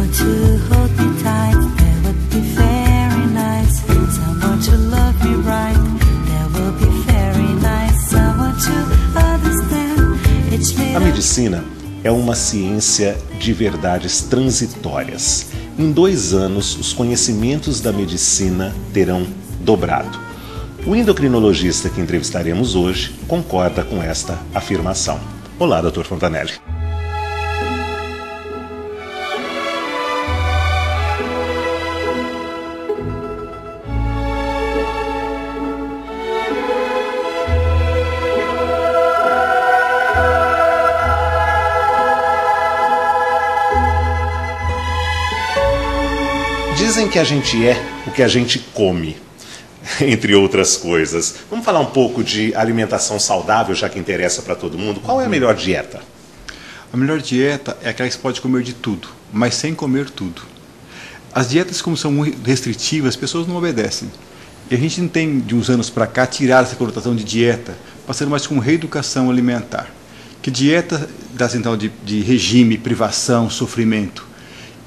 Someone to hold me tight, that would be very nice. Someone to love me right, that will be very nice. Someone to understand, it's me. A medicina é uma ciência de verdades transitórias. Em 2 anos, os conhecimentos da medicina terão dobrado. O endocrinologista que entrevistaremos hoje concorda com esta afirmação. Olá, Dr. Fontanelli. Dizem que a gente é o que a gente come, entre outras coisas. Vamos falar um pouco de alimentação saudável, já que interessa para todo mundo. Qual é a melhor dieta? A melhor dieta é aquela que você pode comer de tudo, mas sem comer tudo. As dietas, como são muito restritivas, as pessoas não obedecem. E a gente não tem, de uns anos para cá, tirar essa conotação de dieta, passando mais com reeducação alimentar. Que dieta dá então de regime, privação, sofrimento.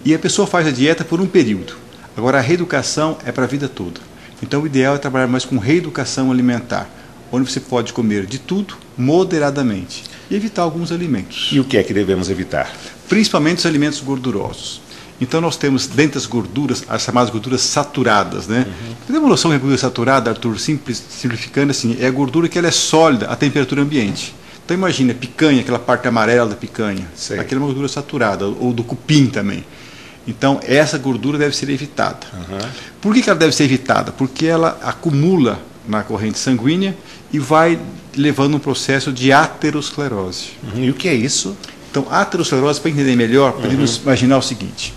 E a pessoa faz a dieta por um período. Agora, a reeducação é para a vida toda. Então, o ideal é trabalhar mais com reeducação alimentar, onde você pode comer de tudo, moderadamente, e evitar alguns alimentos. E o que é que devemos evitar? Principalmente os alimentos gordurosos. Então, nós temos, dentre as gorduras, as chamadas gorduras saturadas, né? Tem uma noção que a gordura saturada, Arthur, simplificando assim, é a gordura que ela é sólida à temperatura ambiente. Então, imagina, picanha, aquela parte amarela da picanha. Sei. Aquela é uma gordura saturada, ou do cupim também. Então, essa gordura deve ser evitada. Por que ela deve ser evitada? Porque ela acumula na corrente sanguínea e vai levando um processo de aterosclerose. E o que é isso? Então, aterosclerose, para entender melhor, podemos imaginar o seguinte.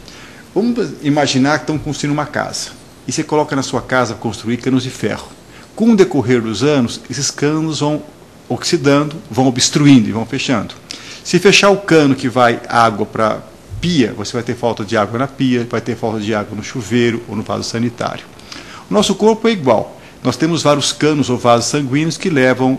Vamos imaginar que estamos construindo uma casa. E você coloca na sua casa para construir canos de ferro. Com o decorrer dos anos, esses canos vão oxidando, vão obstruindo e vão fechando. Se fechar o cano que vai água para pia, você vai ter falta de água na pia, vai ter falta de água no chuveiro ou no vaso sanitário. O nosso corpo é igual. Nós temos vários canos ou vasos sanguíneos que levam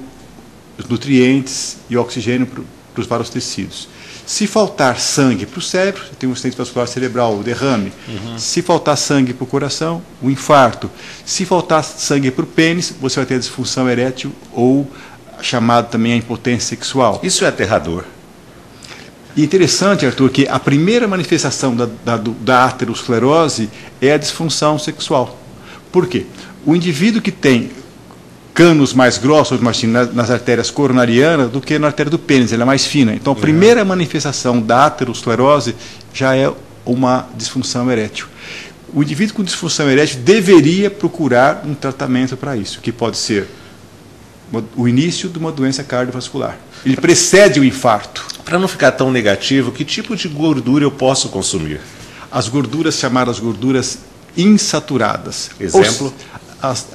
os nutrientes e oxigênio para os vários tecidos. Se faltar sangue para o cérebro, você tem um acidente vascular cerebral, o derrame. Se faltar sangue para o coração, o infarto. Se faltar sangue para o pênis, você vai ter a disfunção erétil ou chamado também a impotência sexual. Isso é aterrador. E interessante, Arthur, que a primeira manifestação da aterosclerose é a disfunção sexual. Por quê? O indivíduo que tem canos mais grossos, nas artérias coronarianas, do que na artéria do pênis, ela é mais fina. Então, a primeira manifestação da aterosclerose já é uma disfunção erétil. O indivíduo com disfunção erétil deveria procurar um tratamento para isso, que pode ser o início de uma doença cardiovascular. Ele precede o infarto. Para não ficar tão negativo, que tipo de gordura eu posso consumir? As gorduras chamadas gorduras insaturadas. Exemplo?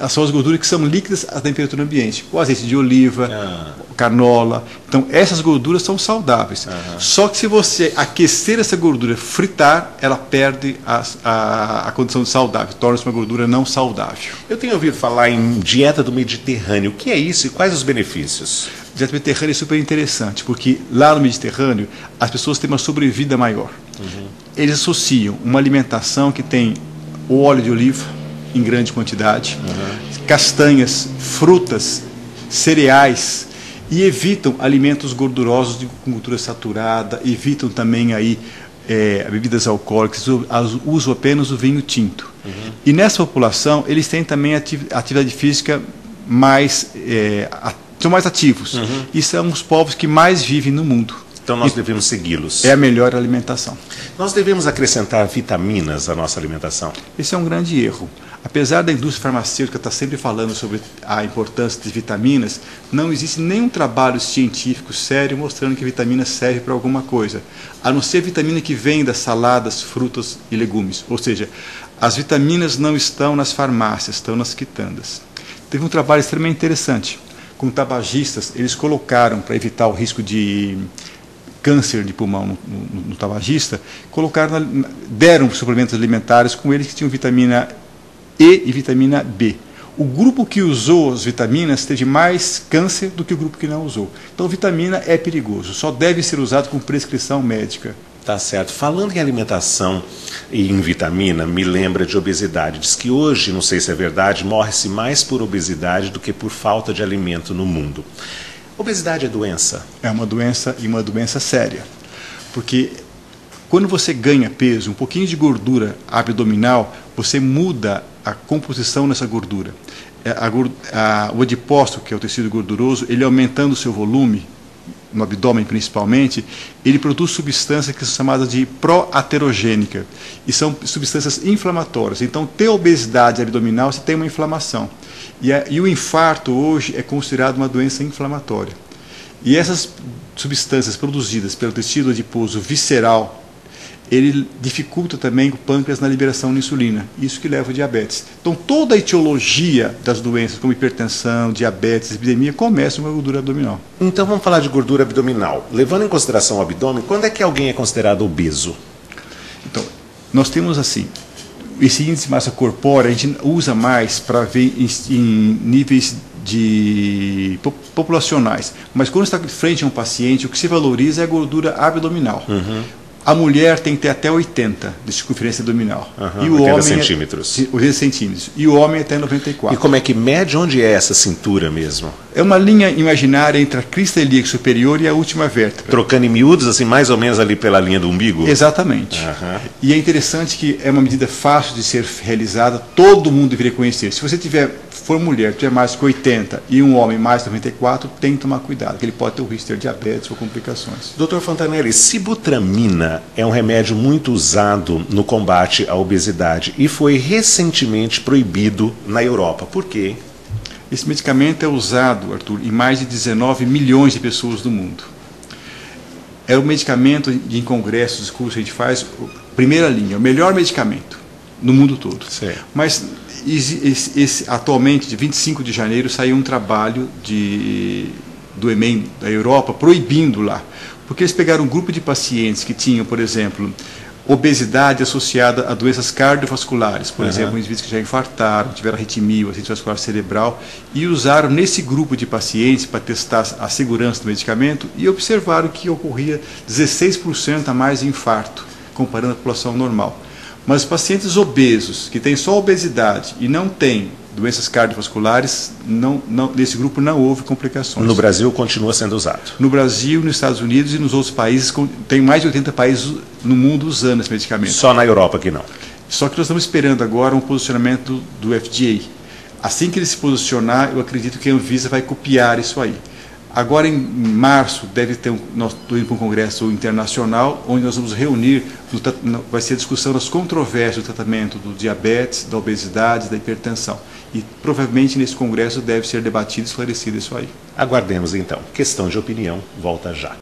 São as gorduras que são líquidas à temperatura ambiente. O azeite de oliva, canola. Então, essas gorduras são saudáveis. Só que se você aquecer essa gordura, fritar, ela perde a condição de saudável. Torna-se uma gordura não saudável. Eu tenho ouvido falar em dieta do Mediterrâneo. O que é isso e quais os benefícios? A dieta mediterrânea é super interessante, porque lá no Mediterrâneo as pessoas têm uma sobrevida maior. Eles associam uma alimentação que tem o óleo de oliva em grande quantidade, castanhas, frutas, cereais, e evitam alimentos gordurosos com gordura saturada, evitam também aí bebidas alcoólicas, usam apenas o vinho tinto. E nessa população eles têm também atividade física são mais ativos, e são os povos que mais vivem no mundo. Então nós devemos segui-los. É a melhor alimentação. Nós devemos acrescentar vitaminas à nossa alimentação. Esse é um grande erro. Apesar da indústria farmacêutica estar sempre falando sobre a importância de vitaminas, não existe nenhum trabalho científico sério mostrando que vitamina serve para alguma coisa, a não ser a vitamina que vem das saladas, frutas e legumes. Ou seja, as vitaminas não estão nas farmácias, estão nas quitandas. Teve um trabalho extremamente interessante. Com tabagistas, eles colocaram, para evitar o risco de câncer de pulmão no tabagista, deram suplementos alimentares com eles que tinham vitamina E e vitamina B. O grupo que usou as vitaminas teve mais câncer do que o grupo que não usou. Então, vitamina é perigoso, só deve ser usado com prescrição médica. Tá certo. Falando em alimentação e em vitamina, me lembra de obesidade. Diz que hoje, não sei se é verdade, morre-se mais por obesidade do que por falta de alimento no mundo. Obesidade é doença? É uma doença, e uma doença séria. Porque quando você ganha peso, um pouquinho de gordura abdominal, você muda a composição nessa gordura. O adipócito, que é o tecido gorduroso, ele aumentando o seu volume, no abdômen principalmente, ele produz substâncias que são chamadas de proaterogênica, e são substâncias inflamatórias. Então, ter obesidade abdominal, você tem uma inflamação. E o infarto hoje é considerado uma doença inflamatória. E essas substâncias produzidas pelo tecido adiposo visceral, ele dificulta também o pâncreas na liberação de insulina, isso que leva ao diabetes. Então toda a etiologia das doenças como hipertensão, diabetes, epidemia, começa com a gordura abdominal. Então vamos falar de gordura abdominal. Levando em consideração o abdômen, quando é que alguém é considerado obeso? Então, nós temos assim, esse índice de massa corpórea a gente usa mais para ver em níveis populacionais, mas quando está frente a um paciente, o que se valoriza é a gordura abdominal. A mulher tem que ter até 80 de circunferência abdominal. E o 80 homem centímetros. 80 centímetros. E o homem até 94. E como é que mede onde é essa cintura mesmo? É uma linha imaginária entre a crista ilíaca superior e a última vértebra. Trocando em miúdos, assim, mais ou menos ali pela linha do umbigo? Exatamente. E é interessante que é uma medida fácil de ser realizada, todo mundo deveria conhecer. Se você for mulher, tiver mais que 80 e um homem mais que 94, tem que tomar cuidado, que ele pode ter o risco de ter diabetes ou complicações. Dr. Fontanelli, sibutramina é um remédio muito usado no combate à obesidade e foi recentemente proibido na Europa. Por quê? Esse medicamento é usado, Arthur, em mais de 19 milhões de pessoas do mundo. É um medicamento em congressos, discursos que a gente faz, primeira linha, o melhor medicamento no mundo todo. Certo. Mas atualmente, de 25 de janeiro, saiu um trabalho do EMEM da Europa proibindo lá. Porque eles pegaram um grupo de pacientes que tinham, por exemplo, obesidade associada a doenças cardiovasculares, por exemplo, indivíduos que já infartaram, tiveram arritmia ou acidente vascular cerebral, e usaram nesse grupo de pacientes para testar a segurança do medicamento e observaram que ocorria 16% a mais de infarto, comparando a população normal. Mas os pacientes obesos, que têm só obesidade e não têm doenças cardiovasculares, nesse grupo não houve complicações. No Brasil continua sendo usado? No Brasil, nos Estados Unidos e nos outros países, tem mais de 80 países no mundo usando esse medicamento. Só na Europa que não? Só que nós estamos esperando agora um posicionamento do FDA. Assim que ele se posicionar, eu acredito que a Anvisa vai copiar isso aí. Agora, em março, nós estamos indo para um congresso internacional, onde nós vamos reunir, vai ser a discussão das controvérsias do tratamento do diabetes, da obesidade, da hipertensão. E provavelmente nesse congresso deve ser debatido e esclarecido isso aí. Aguardemos então. Questão de opinião, volta já.